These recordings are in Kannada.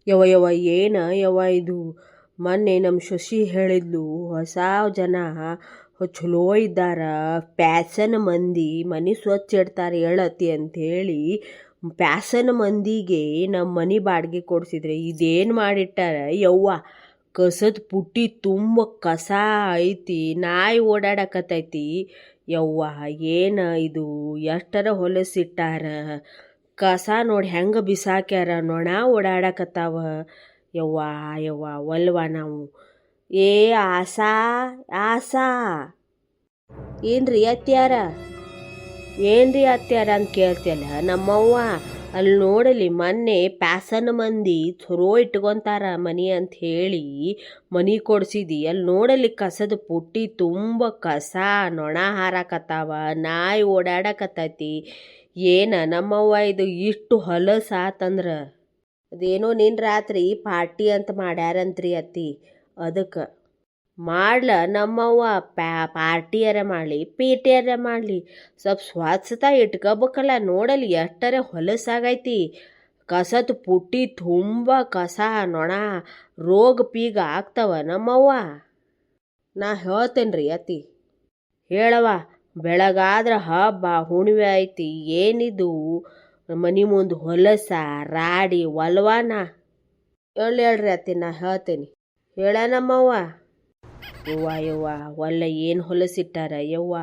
ಯವ್ವ ಯವ್ವ ಏನ ಯವ್ವ ಇದು ಮೊನ್ನೆ ನಮ್ಮ ಶಶಿ ಹೇಳಿದ್ಲು ಹೊಸ ಜನ ಚಲೋ ಇದ್ದಾರ, ಪ್ಯಾಸನ್ ಮಂದಿ ಮನೆ ಸ್ವಚ್ಛ ಇಡ್ತಾರೆ ಹೇಳತ್ತಿ ಅಂಥೇಳಿ ಪ್ಯಾಸನ್ ಮಂದಿಗೆ ನಮ್ಮ ಮನೆ ಬಾಡಿಗೆ ಕೊಡಿಸಿದ್ರೆ ಇದೇನು ಮಾಡಿಟ್ಟಾರ ಯವ್ವ. ಕಸದ ಪುಟ್ಟಿ ತುಂಬ ಕಸ ಐತಿ, ನಾಯಿ ಓಡಾಡಕತ್ತೈತಿ ಯವ್ವ. ಏನು ಇದು ಎಷ್ಟರ ಹೊಲಸಿಟ್ಟಾರ, ಕಸ ನೋಡಿ ಹೆಂಗೆ ಬಿಸಾಕ್ಯಾರ, ನೊಣ ಓಡಾಡಕತ್ತಾವ ಯವ್ವ ಯವ್ವ. ಒಲ್ವ ನಾವು ಏ ಆಸಾ ಆಸಾ ಏನ್ರಿ ಅತ್ಯಾರ ಅಂತ ಕೇಳ್ತಿಯಲ್ಲ ನಮ್ಮವ್ವ. ಅಲ್ಲಿ ನೋಡಲಿ ಮೊನ್ನೆ ಪ್ಯಾಸನ್ ಮಂದಿ ಚಲೋ ಇಟ್ಕೊತಾರ ಮನಿ ಅಂತ ಹೇಳಿ ಮನಿ ಕೊಡ್ಸಿದಿ. ಅಲ್ಲಿ ನೋಡಲಿ ಕಸದ ಪುಟ್ಟಿ ತುಂಬ ಕಸ, ನೊಣ ಹಾರಾಕತ್ತಾವ, ನಾಯಿ ಓಡಾಡಕತ್ತೈತಿ. ಏನ ನಮ್ಮವ್ವ ಇದು ಇಷ್ಟು ಹೊಲಸಾತಂದ್ರೆ ಅದೇನೋ ನಿನ್ನ ರಾತ್ರಿ ಪಾರ್ಟಿ ಅಂತ ಮಾಡ್ಯಾರಂತ್ರಿ ಅತ್ತಿ. ಅದಕ್ಕೆ ಮಾಡ್ಲ ನಮ್ಮವ್ವ ಪಾರ್ಟಿಯರ ಮಾಡಲಿ ಪೀಟಿಯರ ಮಾಡಲಿ ಸ್ವಲ್ಪ ಸ್ವಚ್ಛತಾ ಇಟ್ಕೋಬೇಕಲ್ಲ. ನೋಡಲಿ ಎಷ್ಟರ ಹೊಲಸಾಗೈತಿ, ಕಸದ ಪುಟ್ಟಿ ತುಂಬ ಕಸ, ನೊಣ, ರೋಗ ಪೀಗ ಆಗ್ತಾವ ನಮ್ಮವ್ವ. ನಾ ಹೇಳ್ತೇನೆ ಅತ್ತಿ, ಹೇಳವ. ಬೆಳಗಾದ್ರೆ ಹಬ್ಬ ಹುಣ್ಣಿಮೆ ಐತಿ, ಏನಿದು ಮನೆ ಮುಂದೆ ಹೊಲಸ ರಾಡಿ ಒಲ್ವಾನ. ಹೇಳ್ರಿ ಅತ್ತಿ, ನಾ ಹೇಳ್ತೇನೆ, ಹೇಳ ನಮ್ಮವ್ವ. ಯವ್ವ ಯವ್ವ ಒಲ್ಲ ಏನು ಹೊಲಸಿಟ್ಟಾರ ಯವ್ವ.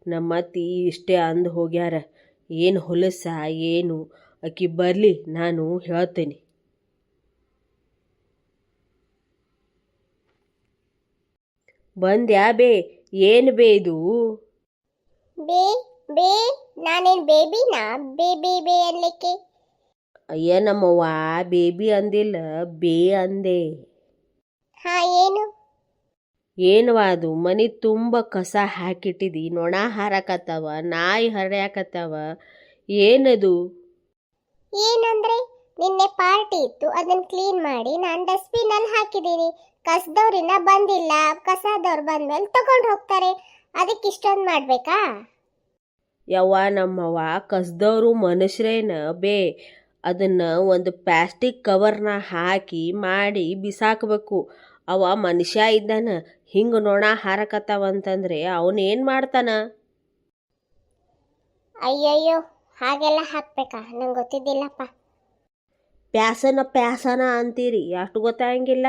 ನಮ್ಮ ಅತ್ತಿ ಇಷ್ಟೇ ಅಂದು ಹೋಗ್ಯಾರ. ಏನು ಹೊಲಸ ಏನು, ಆಕಿ ಬರಲಿ ನಾನು ಹೇಳ್ತೇನೆ. ಬಂದ್ಯಾ ಬೇ? ಏನು ಬೇ ಇದು? ಬೇ ಬೇ ನಾನೇನು ಬೇಬಿನಾ ಬೇ ಬೇ ಬೇ ಅನ್ಲಿಕ್ಕೆ? ಅಯ್ಯ ನಮ್ಮವ್ವ ಬೇಬಿ ಅಂದಿಲ್ಲ, ಬೇ ಅಂದೆ. ಹಾ ಏನು? ಏನವ ಅದು ಮನೆ ತುಂಬ ಕಸ ಹಾಕಿಟ್ಟಿದಿ, ನೊಣ ಹಾರಾಕತ್ತಾವ, ನಾಯಿ ಹರ್ಯಾಕತ್ತಾವ, ಏನದು? ಏನಂದ್ರೆ ನಿನ್ನೆ ಪಾರ್ಟಿ ಇತ್ತು, ಅದನ್ನ ಕ್ಲೀನ್ ಮಾಡಿ ನಾನು ಡಸ್ಟ್ಬಿನಲ್ಲಿ ಹಾಕಿದ್ದೀನಿ. ಕಸದವ್ರಿನ್ನ ಬಂದಿಲ್ಲ, ಕಸದವ್ರು ಬಂದ್ಮೇಲೆ ತಗೊಂಡು ಹೋಗ್ತಾರೆ. ಅದಕ್ಕೆ ಇಷ್ಟೊಂದು ಮಾಡ್ಬೇಕಾ? ಯವ್ವ ನಮ್ಮವ್ವ ಕಸದವರು ಮನುಷ್ಯರೇನ ಬೇ. ಅದನ್ನ ಒಂದು ಪ್ಲಾಸ್ಟಿಕ್ ಕವರ್ನ ಹಾಕಿ ಮಾಡಿ ಬಿಸಾಕಬೇಕು. ಅವ ಮನುಷ್ಯ ಇದ್ದಾನ, ಹಿಂಗೆ ನೊಣ ಹಾರಕತ್ತಾವಂತಂದ್ರೆ ಅವನೇನು ಮಾಡ್ತಾನ? ಅಯ್ಯಯ್ಯೋ, ಹಾಗೆಲ್ಲ ಹಾಕ್ಬೇಕಾ? ನಂಗೆ ಗೊತ್ತಿದ್ದಿಲ್ಲಪ್ಪ. ಪ್ಯಾಸನ ಅಂತೀರಿ, ಅಷ್ಟು ಗೊತ್ತಾಗಂಗಿಲ್ಲ.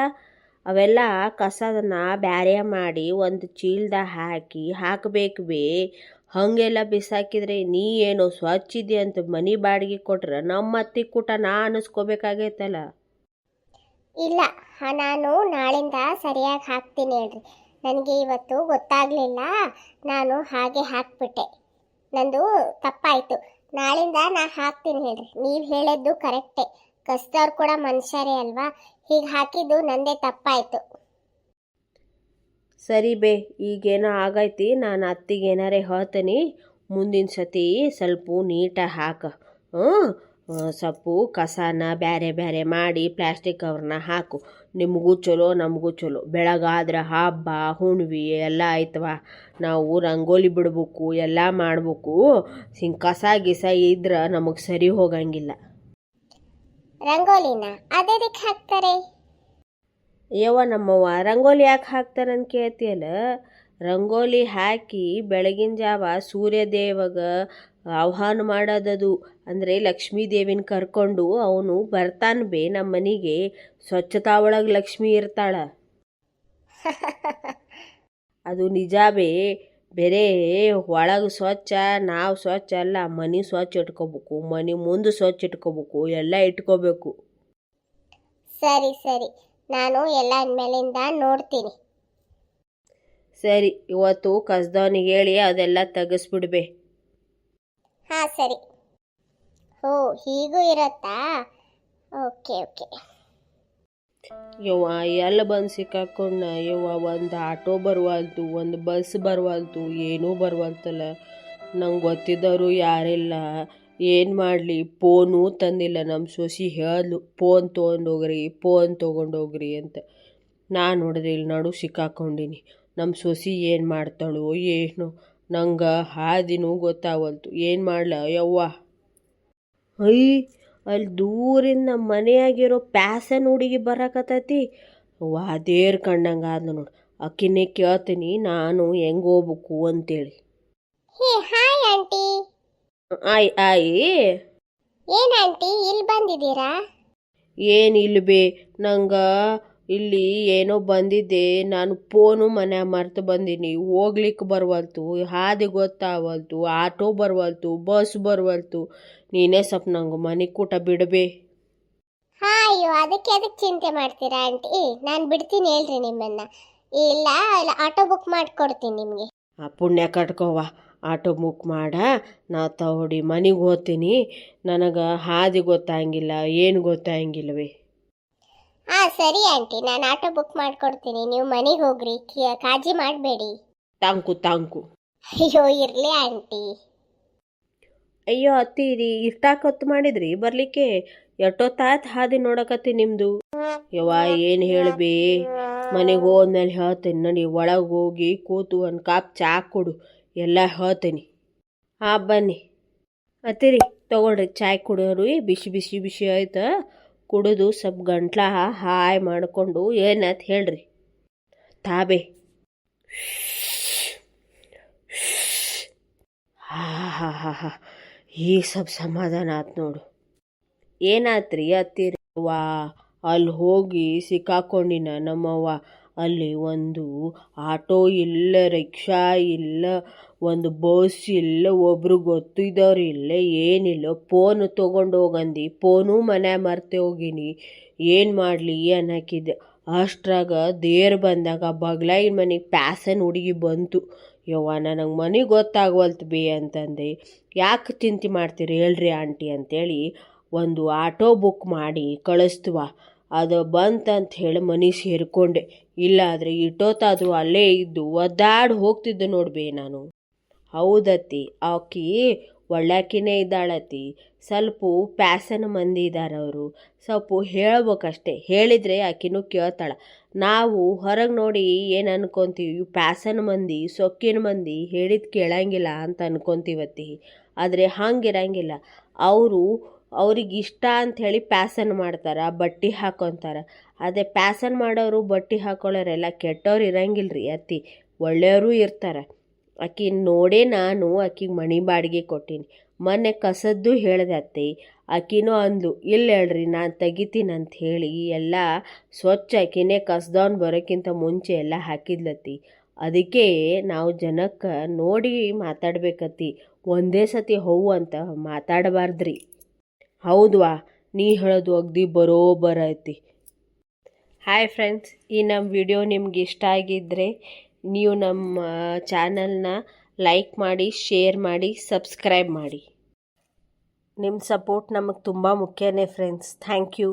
ಅವೆಲ್ಲ ಕಸದನ್ನ ಬ್ಯಾರೆ ಮಾಡಿ ಒಂದು ಚೀಲ್ದಾಗ ಹಾಕಬೇಕು ಬೇ. ಹಾಗೆಲ್ಲ ಬಿಸಾಕಿದ್ರೆ ನೀ ಏನೋ ಸ್ವಚ್ಛ ಇದೆ ಅಂತ ಮನೆ ಬಾಡಿಗೆ ಕೊಟ್ರೆ ನಮ್ಮ ಅತ್ತಿ ಕೂಟ ನಾ ಅನ್ನಿಸ್ಕೋಬೇಕಾಗೈತಲ್ಲ. ಇಲ್ಲ, ನಾನು ನಾಳಿಂದ ಸರಿಯಾಗಿ ಹಾಕ್ತೀನಿ ಹೇಳ್ರಿ. ನನಗೆ ಇವತ್ತು ಗೊತ್ತಾಗಲಿಲ್ಲ, ನಾನು ಹಾಗೆ ಹಾಕ್ಬಿಟ್ಟೆ. ನಂದು ತಪ್ಪಾಯಿತು. ನಾಳಿಂದ ನಾ ಹಾಕ್ತೀನಿ ಹೇಳ್ರಿ. ನೀವು ಹೇಳಿದ್ದು ಕರೆಕ್ಟೇ, ಕಸದವ್ರು ಕೂಡ ಮನುಷ್ಯರೇ ಅಲ್ವಾ. ಹೀಗೆ ಹಾಕಿದ್ದು ನಂದೇ ತಪ್ಪಾಯಿತು. ಸರಿ ಬೇ, ಈಗೇನೋ ಆಗೈತಿ, ನಾನು ಅತ್ತಿಗೆ ಏನಾರೇ ಹೇಳ್ತೀನಿ. ಮುಂದಿನ ಸತಿ ಸ್ವಲ್ಪ ನೀಟಾಗಿ ಹಾಕ. ಸ್ವಲ್ಪ ಕಸನ ಬ್ಯಾರೆ ಬ್ಯಾರೆ ಮಾಡಿ ಪ್ಲಾಸ್ಟಿಕ್ ಕವರ್ನ ಹಾಕು. ನಿಮಗೂ ಚಲೋ ನಮಗೂ ಚಲೋ. ಬೆಳಗಾದ್ರೆ ಹಬ್ಬ ಹುಣ್ಣಿಮೆ ಎಲ್ಲ ಆಯ್ತವ, ನಾವು ರಂಗೋಲಿ ಬಿಡ್ಬೇಕು, ಎಲ್ಲ ಮಾಡ್ಬೇಕು. ಹಿಂಗೆ ಕಸ ಗಿಸ ಇದ್ರೆ ನಮಗೆ ಸರಿ ಹೋಗಂಗಿಲ್ಲ. ರಂಗೋಲಿನ ಅದಕ್ಕೆ ಹಾಕ್ತಾರೆ? ಯವ್ವ ನಮ್ಮವ್ವ ರಂಗೋಲಿ ಯಾಕೆ ಹಾಕ್ತಾರಂತ ಕೇಳ್ತಿಯಲ್ಲ. ರಂಗೋಲಿ ಹಾಕಿ ಬೆಳಗಿನ ಜಾವ ಸೂರ್ಯದೇವಗ ಆಹ್ವಾನ ಮಾಡೋದದು. ಅಂದರೆ ಲಕ್ಷ್ಮೀ ದೇವಿನ ಕರ್ಕೊಂಡು ಅವನು ಬರ್ತಾನೆ ಬೇ ನಮ್ಮ ಮನೆಗೆ. ಸ್ವಚ್ಛತಾ ಒಳಗೆ ಲಕ್ಷ್ಮಿ ಇರ್ತಾಳ. ಅದು ನಿಜ ಬೇ. ಬೇರೆ ಒಳಗೆ ಸ್ವಚ್ಛ ನಾವು ಸ್ವಚ್ಛ ಅಲ್ಲ, ಮನೆ ಸ್ವಚ್ಛ ಇಟ್ಕೋಬೇಕು, ಮನೆ ಮುಂದೆ ಸ್ವಚ್ಛ ಇಟ್ಕೋಬೇಕು, ಎಲ್ಲ ಇಟ್ಕೋಬೇಕು. ಸರಿ ಸರಿ, ನಾನು ಎಲ್ಲ ಇನ್ಮೇಲಿಂದ ನೋಡ್ತೀನಿ. ಸರಿ, ಇವತ್ತು ಕಸ್ದವನಿಗೆ ಹೇಳಿ ಅದೆಲ್ಲ ತೆಗೆಸ್ಬಿಡ್ಬೇ. ಹಾಂ ಸರಿ. ಓ ಹೀಗೂ ಇರತ್ತಾ? Okay okay. ಯವ್ವ ಎಲ್ಲ ಬಂದು ಸಿಕ್ಕಾಕೊಂಡ ಯವ್ವ. ಒಂದು ಆಟೋ ಬರುವಲ್ತು, ಒಂದು ಬಸ್ ಬರುವಲ್ತು, ಏನೂ ಬರುವಲ್ತಲ್ಲ. ನಂಗೆ ಗೊತ್ತಿದ್ದವರು ಯಾರಿಲ್ಲ, ಏನು ಮಾಡಲಿ. ಫೋನೂ ತಂದಿಲ್ಲ. ನಮ್ಮ ಸೊಸಿ ಹೇಳಿದ್ಲು ಫೋನ್ ತೊಗೊಂಡೋಗ್ರಿ ಅಂತ. ನಾನು ನೋಡಿದ್ರೆ ಇಲ್ಲಿ ನಡು ಸಿಕ್ಕಾಕೊಂಡಿನಿ. ನಮ್ಮ ಸೊಸಿ ಏನು ಮಾಡ್ತಾಳೋ ಏನು, ನಂಗೆ ಹಾದಿನೂ ಗೊತ್ತಾಗಲ್ತು. ಏನು ಮಾಡ್ಲ ಯವ್ವ? ಅಲ್ಲಿ ದೂರಿಂದ ನಮ್ಮ ಮನೆಯಾಗಿರೋ ಪ್ಯಾಸನ್ ಹುಡುಗಿ ಬರಕತ್ತೈತಿ. ವಾದೇರ್ ಕಂಡಂಗೆ ಆದ್ಲು ನೋಡು. ಅಕ್ಕಿನೇ ಕೇಳ್ತೀನಿ ನಾನು ಹೆಂಗೆ ಹೋಗ್ಬೇಕು ಅಂತೇಳಿ. ಹೇ ಹಾಯ್ ಆಂಟಿ. ಆಯ್ ಆಯಿ ಏನ್ ಆಂಟಿ ಇಲ್ಲಿ ಬಂದಿದ್ದೀರಾ? ಏನಿಲ್ಲ ಬೇ, ನಂಗೆ ಇಲ್ಲಿ ಏನೋ ಬಂದಿದ್ದೆ. ನಾನು ಫೋನು ಮನೆ ಮರ್ತು ಬಂದೀನಿ. ಹೋಗ್ಲಿಕ್ಕೆ ಬರವಲ್ತು, ಹಾದಿ ಗೊತ್ತಾಗವಲ್ತು, ಆಟೋ ಬರವಲ್ತು, ಬಸ್ ಬರವಲ್ತು. ನೀನೇ ಸ್ವಲ್ಪ ನಂಗೆ ಮನೆ ಕೂಟ ಬಿಡಬೇ. ಅಯ್ಯೋ ಅದಕ್ಕೆ ಚಿಂತೆ ಮಾಡ್ತೀರಾ ಆಂಟಿ? ನಾನು ಬಿಡ್ತೀನಿ ಹೇಳ್ರಿ ನಿಮ್ಮನ್ನ. ಇಲ್ಲ ಇಲ್ಲ, ಆಟೋ ಬುಕ್ ಮಾಡಿಕೊಡ್ತೀನಿ ನಿಮಗೆ. ಪುಣ್ಯ ಕಟ್ಕೋವ, ಆಟೋ ಬುಕ್ ಮಾಡ. ನಾ ತಗೊಡಿ ಮನೆಗೆ ಹೋಗ್ತೀನಿ. ನನಗೆ ಹಾದಿ ಗೊತ್ತಾಗಿಲ್ಲ, ಏನು ಗೊತ್ತಾಗಿಲ್ಲವೇ. ಸರಿ ಆಂಟಿ, ನಾನು ಆಟೋ ಬುಕ್ ಮಾಡಿಕೊಡ್ತೀನಿ. ನೀವು ಮನೆಗೆ ಹೋಗ್ರಿ, ಕಾಳಜಿ ಮಾಡಬೇಡಿ. ತಾಂಕು. ಅಯ್ಯೋ ಇರ್ಲಿ ಆಂಟಿ. ಅಯ್ಯೋ ಅತ್ತೀರಿ, ಇಷ್ಟಾಕೊತ್ತು ಮಾಡಿದ್ರಿ ಬರಲಿಕ್ಕೆ? ಎಷ್ಟೊತ್ತಾಯ್ತು ಹಾದಿ ನೋಡಕತ್ತಿ ನಿಮ್ಮದು. ಯವ್ವ ಏನು ಹೇಳಬೇ, ಮನೆಗೆ ಹೋದ್ಮೇಲೆ ಹೇಳ್ತೀನಿ ನೋಡಿ. ಒಳಗೆ ಹೋಗಿ ಕೂತು ಒಂದು ಕಪ್ ಚಾ ಕೊಡು, ಎಲ್ಲ ಹೇಳ್ತೀನಿ. ಬನ್ನಿ ಅತ್ತೀರಿ, ತೊಗೊಳ್ರಿ ಚಾಯ್ ಕುಡಿಯೋರು. ಬಿಸಿ ಬಿಸಿ ಬಿಸಿ ಆಯ್ತಾ? ಕುಡಿದು ಸ್ವಲ್ಪ ಗಂಟ್ಲ ಹಾಯ್ ಮಾಡಿಕೊಂಡು ಏನತ್ ಹೇಳ್ರಿ. ತಾಬೆ ಹಾ ಈಗ ಸ್ವಲ್ಪ ಸಮಾಧಾನ ಆಯ್ತು ನೋಡು. ಏನಾತ್ರಿ ಅತ್ತೀರಿ? ವಾ ಅಲ್ಲಿ ಹೋಗಿ ಸಿಕ್ಕಾಕೊಂಡಿನ ನಮ್ಮವ್ವ. ಅಲ್ಲಿ ಒಂದು ಆಟೋ ಇಲ್ಲ, ರಿಕ್ಷಾ ಇಲ್ಲ, ಒಂದು ಬಸ್ ಇಲ್ಲ, ಒಬ್ರು ಗೊತ್ತಿದ್ದವ್ರು ಇಲ್ಲ, ಏನಿಲ್ಲ. ಫೋನು ತೊಗೊಂಡು ಹೋಗಂದು ಫೋನು ಮನೆ ಮರ್ತೆ ಹೋಗಿನಿ. ಏನು ಮಾಡಲಿ ಅನ್ನಕ್ಕಿದ್ದೆ. ಅಷ್ಟ್ರಾಗ ದೇರ್ ಬಂದಾಗ ಬಗ್ಲಾಗಿನ ಮನೆಗೆ ಪ್ಯಾಸನ್ ಹುಡುಗಿ ಬಂತು. ಯವ್ವ ನನಗೆ ಮನೆಗೆ ಗೊತ್ತಾಗವಲ್ತು ಬೇ ಅಂತಂದೆ. ಯಾಕೆ ಚಿಂತೆ ಮಾಡ್ತೀರಿ ಹೇಳ್ರಿ ಆಂಟಿ ಅಂತೇಳಿ ಒಂದು ಆಟೋ ಬುಕ್ ಮಾಡಿ ಕಳಿಸ್ತವ. ಅದು ಬಂತಂತ ಹೇಳಿ ಮನೆ ಸೇರಿಕೊಂಡೆ. ಇಲ್ಲಾದರೆ ಇಟ್ಟೊತ್ತಾದರೂ ಅಲ್ಲೇ ಇದ್ದು ಒದ್ದಾಡಿ ಹೋಗ್ತಿದ್ದೆ ನೋಡ್ಬೇ ನಾನು. ಹೌದತ್ತಿ, ಆಕಿ ಒಳ್ಳೆಕಿನೇ ಇದ್ದಾಳತ್ತಿ. ಸ್ವಲ್ಪ ಪ್ಯಾಸನ ಮಂದಿ ಇದ್ದಾರೆ ಅವರು. ಸ್ವಲ್ಪ ಹೇಳ್ಬೇಕಷ್ಟೆ, ಹೇಳಿದರೆ ಆಕಿನೂ ಕೇಳ್ತಾಳೆ. ನಾವು ಹೊರಗೆ ನೋಡಿ ಏನು ಅನ್ಕೊತೀವಿ, ಪ್ಯಾಸನ ಮಂದಿ, ಸೊಕ್ಕಿನ ಮಂದಿ ಹೇಳಿದ್ದು ಕೇಳಂಗಿಲ್ಲ ಅಂತ ಅನ್ಕೊತೀವತ್ತಿ. ಆದರೆ ಹಂಗಿರಂಗಿಲ್ಲ. ಅವ್ರಿಗೆ ಇಷ್ಟ ಅಂಥೇಳಿ ಪ್ಯಾಸನ್ ಮಾಡ್ತಾರೆ, ಬಟ್ಟೆ ಹಾಕೊತಾರೆ. ಅದೇ ಪ್ಯಾಸನ್ ಮಾಡೋರು ಬಟ್ಟೆ ಹಾಕೊಳ್ಳೋರೆಲ್ಲ ಕೆಟ್ಟವ್ರು ಇರಂಗಿಲ್ಲ ರೀ ಅತ್ತಿ, ಒಳ್ಳೆಯವರು ಇರ್ತಾರೆ. ಆಕಿನ ನೋಡೇ ನಾನು ಆಕಿಗೆ ಮನೆ ಬಾಡಿಗೆ ಕೊಟ್ಟೀನಿ. ಮೊನ್ನೆ ಕಸದ್ದು ಹೇಳಿದೆ ಅತ್ತಿ. ಆಕಿನೂ ಅಂದ್ಲು, ಇಲ್ಲ ಹೇಳ್ರಿ ನಾನು ತೆಗಿತೀನಿ ಅಂತ ಹೇಳಿ ಎಲ್ಲ ಸ್ವಚ್ಛ ಆಕಿನೇ ಕಸ್ದವನು ಬರೋಕ್ಕಿಂತ ಮುಂಚೆ ಎಲ್ಲ ಹಾಕಿದ್ಲತ್ತಿ. ಅದಕ್ಕೆ ನಾವು ಜನಕ್ಕೆ ನೋಡಿ ಮಾತಾಡ್ಬೇಕತ್ತಿ, ಒಂದೇ ಸತಿ ಹೌವು ಅಂತ ಮಾತಾಡಬಾರ್ದ್ರಿ. ಹೌದ್ವಾ, ನೀ ಹೇಳೋದು ಅಗ್ದಿ ಬರೋಬ್ಬರ ಐತಿ. ಹಾಯ್ ಫ್ರೆಂಡ್ಸ್, ಈ ನಮ್ಮ ವಿಡಿಯೋ ನಿಮ್ಗೆ ಇಷ್ಟ ಆಗಿದ್ದರೆ ನೀವು ನಮ್ಮ ಚಾನಲ್ನ ಲೈಕ್ ಮಾಡಿ, ಶೇರ್ ಮಾಡಿ, ಸಬ್ಸ್ಕ್ರೈಬ್ ಮಾಡಿ. ನಿಮ್ಮ ಸಪೋರ್ಟ್ ನಮಗೆ ತುಂಬ ಮುಖ್ಯನೇ ಫ್ರೆಂಡ್ಸ್. Thank you.